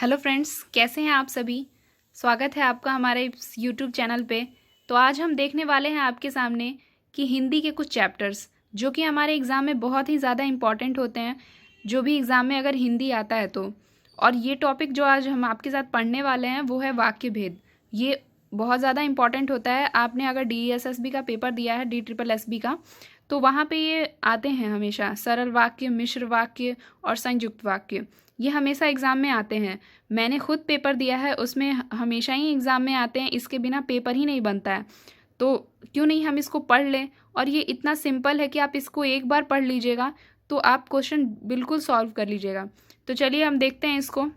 Hello friends, कैसे हैं आप सभी। स्वागत है आपका हमारे इस यूट्यूब चैनल पे। तो आज हम देखने वाले हैं आपके सामने कि हिंदी के कुछ चैप्टर्स जो कि हमारे एग्ज़ाम में बहुत ही ज़्यादा इम्पॉर्टेंट होते हैं, जो भी एग्ज़ाम में अगर हिंदी आता है तो। और ये टॉपिक जो आज हम आपके साथ पढ़ने वाले हैं वो है वाक्य भेद। ये बहुत ज़्यादा इम्पॉर्टेंट होता है। आपने अगर DSSB का पेपर दिया है, DSSB का, तो वहाँ पे ये आते हैं हमेशा, सरल वाक्य, मिश्र वाक्य और संयुक्त वाक्य। ये हमेशा एग्ज़ाम में आते हैं। मैंने खुद पेपर दिया है, उसमें हमेशा ही एग्ज़ाम में आते हैं। इसके बिना पेपर ही नहीं बनता है। तो क्यों नहीं हम इसको पढ़ लें। और ये इतना सिंपल है कि आप इसको एक बार पढ़ लीजिएगा तो आप क्वेश्चन बिल्कुल सॉल्व कर लीजिएगा। तो चलिए हम देखते हैं इसको।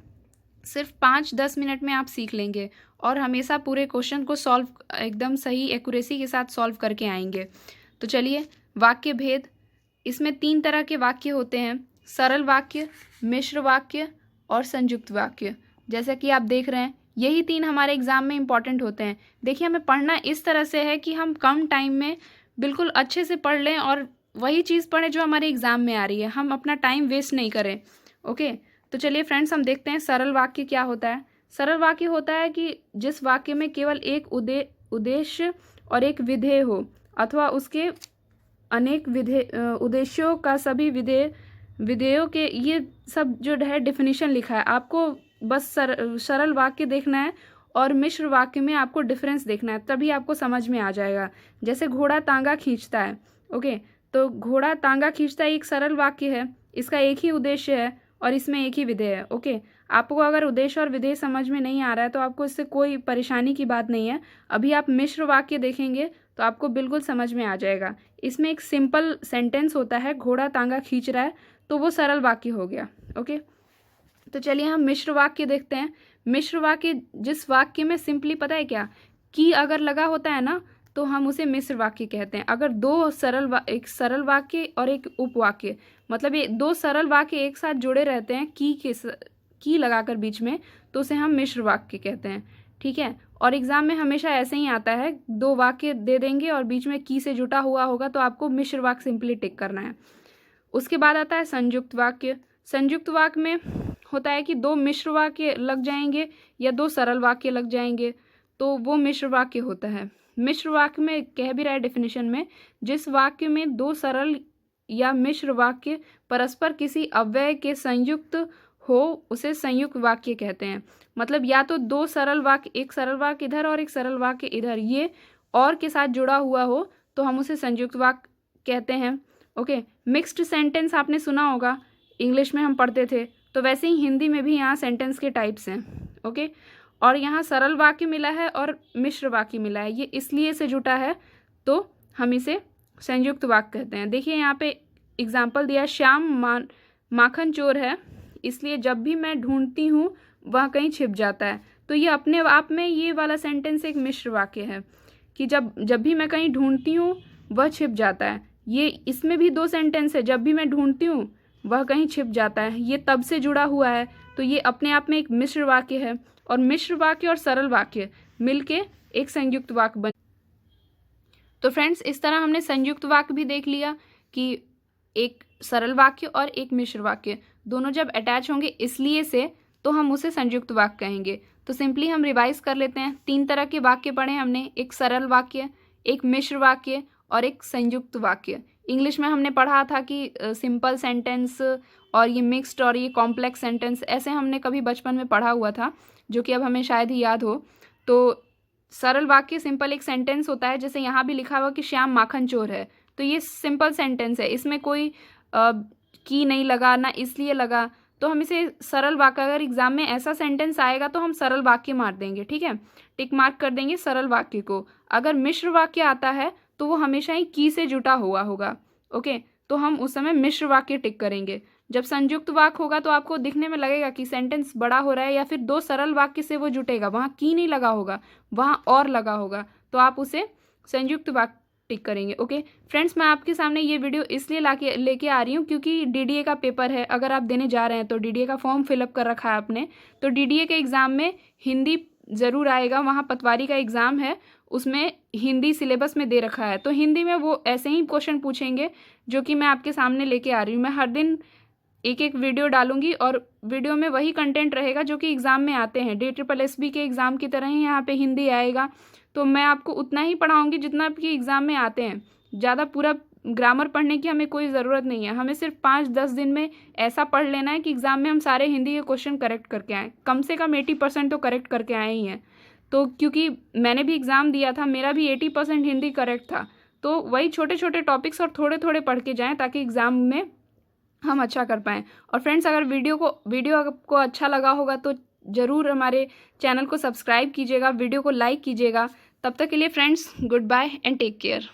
सिर्फ 5-10 मिनट में आप सीख लेंगे और हमेशा पूरे क्वेश्चन को सॉल्व एकदम सही एक्यूरेसी के साथ सॉल्व करके आएंगे। तो चलिए, वाक्य भेद। इसमें 3 तरह के वाक्य होते हैं: सरल वाक्य, मिश्र वाक्य और संयुक्त वाक्य। जैसा कि आप देख रहे हैं, यही 3 हमारे एग्ज़ाम में इंपॉर्टेंट होते हैं। देखिए, हमें पढ़ना इस तरह से है कि हम कम टाइम में बिल्कुल अच्छे से पढ़ लें और वही चीज़ पढ़ें जो हमारे एग्ज़ाम में आ रही है। हम अपना टाइम वेस्ट नहीं करें। ओके, तो चलिए फ्रेंड्स, हम देखते हैं सरल वाक्य क्या होता है। सरल वाक्य होता है कि जिस वाक्य में केवल एक उद्देश्य और एक विधेय हो, अथवा उसके अनेक उद्देश्यों का सभी विधेयों के, ये सब जो है डेफिनेशन लिखा है। आपको बस सरल वाक्य देखना है और मिश्र वाक्य में आपको डिफरेंस देखना है, तभी आपको समझ में आ जाएगा। जैसे घोड़ा तांगा खींचता है। ओके, तो घोड़ा तांगा खींचता है एक सरल वाक्य है, इसका एक ही उद्देश्य है और इसमें एक ही विधेय है। ओके, आपको अगर उद्देश्य और विधेय समझ में नहीं आ रहा है तो आपको इससे कोई परेशानी की बात नहीं है। अभी आप मिश्र वाक्य देखेंगे तो आपको बिल्कुल समझ में आ जाएगा। इसमें एक सिंपल सेंटेंस होता है, घोड़ा तांगा खींच रहा है, तो वो सरल वाक्य हो गया। ओके, तो चलिए हम मिश्र वाक्य देखते हैं। मिश्र वाक्य, जिस वाक्य में सिंपली पता है क्या, कि अगर लगा होता है ना, तो हम उसे मिश्र वाक्य कहते हैं। अगर एक सरल वाक्य और एक उपवाक्य, मतलब ये 2 सरल वाक्य एक साथ जुड़े रहते हैं की लगाकर बीच में, तो उसे हम मिश्र वाक्य कहते हैं। ठीक है, और एग्जाम में हमेशा ऐसे ही आता है, 2 वाक्य दे देंगे और बीच में की से जुटा हुआ होगा, तो आपको मिश्र वाक्य सिंपली टिक करना है। उसके बाद आता है संयुक्त वाक्य। संयुक्त वाक्य में होता है कि 2 मिश्र वाक्य लग जाएंगे या 2 सरल वाक्य लग जाएंगे, तो वो मिश्र वाक्य होता है। मिश्र वाक्य में कह भी रहा है डेफिनेशन में, जिस वाक्य में 2 सरल या मिश्र वाक्य परस्पर किसी अव्यय के संयुक्त हो, उसे संयुक्त वाक्य कहते हैं। मतलब या तो 2 सरल वाक्य, एक सरल वाक्य इधर और एक सरल वाक्य इधर, ये और के साथ जुड़ा हुआ हो, तो हम उसे संयुक्त वाक्य कहते हैं। ओके, मिक्स्ड सेंटेंस आपने सुना होगा, इंग्लिश में हम पढ़ते थे, तो वैसे ही हिंदी में भी यहाँ सेंटेंस के टाइप्स हैं। ओके, और यहाँ सरल वाक्य मिला है और मिश्र वाक्य मिला है, ये इसलिए से जुटा है, तो हम इसे संयुक्त वाक्य कहते हैं। देखिए यहाँ पे एग्जाम्पल दिया, श्याम माखन चोर है, इसलिए जब भी मैं ढूंढती हूँ वह कहीं छिप जाता है। तो ये अपने आप में ये वाला सेंटेंस एक मिश्र वाक्य है कि जब भी मैं कहीं ढूंढती हूँ वह छिप जाता है। ये इसमें भी 2 सेंटेंस है, जब भी मैं ढूंढती हूँ वह कहीं छिप जाता है, ये तब से जुड़ा हुआ है, तो ये अपने आप में एक मिश्र वाक्य है। और मिश्र वाक्य और सरल वाक्य मिलके एक संयुक्त वाक्य बन। तो फ्रेंड्स, इस तरह हमने संयुक्त वाक्य भी देख लिया कि एक सरल वाक्य और एक मिश्र वाक्य दोनों जब अटैच होंगे इसलिए से, तो हम उसे संयुक्त वाक्य कहेंगे। तो सिंपली हम रिवाइज कर लेते हैं। 3 तरह के वाक्य पढ़े हमने, एक सरल वाक्य, एक मिश्र वाक्य और एक संयुक्त वाक्य। इंग्लिश में हमने पढ़ा था कि सिंपल सेंटेंस और ये मिक्स्ड और ये कॉम्प्लेक्स सेंटेंस, ऐसे हमने कभी बचपन में पढ़ा हुआ था, जो कि अब हमें शायद ही याद हो। तो सरल वाक्य सिंपल एक सेंटेंस होता है, जैसे यहाँ भी लिखा हुआ कि श्याम माखन चोर है, तो ये सिंपल सेंटेंस है, इसमें कोई की नहीं लगा ना, इसलिए लगा, तो हम इसे सरल वाक्य, अगर एग्जाम में ऐसा सेंटेंस आएगा तो हम सरल वाक्य मार देंगे। ठीक है, टिक मार्क कर देंगे सरल वाक्य को। अगर मिश्र वाक्य आता है तो वो हमेशा ही की से जुटा हुआ होगा। ओके, तो हम उस समय मिश्र वाक्य टिक करेंगे। जब संयुक्त वाक्य होगा तो आपको दिखने में लगेगा कि सेंटेंस बड़ा हो रहा है, या फिर 2 सरल वाक्य से वो जुटेगा, वहाँ की नहीं लगा होगा, वहाँ और लगा होगा, तो आप उसे संयुक्त वाक्य टिक करेंगे। ओके फ्रेंड्स, मैं आपके सामने ये वीडियो इसलिए लेके आ रही हूँ क्योंकि DDA का पेपर है। अगर आप देने जा रहे हैं तो DDA का फॉर्म फिलअप कर रखा है आपने, तो DDA के एग्ज़ाम में हिंदी ज़रूर आएगा। वहाँ पटवारी का एग्ज़ाम है, उसमें हिंदी सिलेबस में दे रखा है, तो हिंदी में वो ऐसे ही क्वेश्चन पूछेंगे जो कि मैं आपके सामने लेके आ रही हूँ। मैं हर दिन एक एक वीडियो डालूंगी और वीडियो में वही कंटेंट रहेगा जो कि एग्ज़ाम में आते हैं। DSSB के एग्ज़ाम की तरह ही यहाँ पे हिंदी आएगा, तो मैं आपको उतना ही पढ़ाऊँगी जितना आपकी एग्ज़ाम में आते हैं। ज़्यादा पूरा ग्रामर पढ़ने की हमें कोई ज़रूरत नहीं है, हमें सिर्फ 5-10 दिन में ऐसा पढ़ लेना है कि एग्ज़ाम में हम सारे हिंदी के क्वेश्चन करेक्ट करके आएँ, कम से कम 80% तो करेक्ट करके आए ही हैं। तो क्योंकि मैंने भी एग्ज़ाम दिया था, मेरा भी 80% हिंदी करेक्ट था, तो वही छोटे छोटे टॉपिक्स और थोड़े थोड़े पढ़ के जाएँ ताकि एग्ज़ाम में हम अच्छा कर पाएँ। और फ्रेंड्स, अगर वीडियो आपको अच्छा लगा होगा तो ज़रूर हमारे चैनल को सब्सक्राइब कीजिएगा, वीडियो को लाइक कीजिएगा। तब तक के लिए friends, goodbye and take care.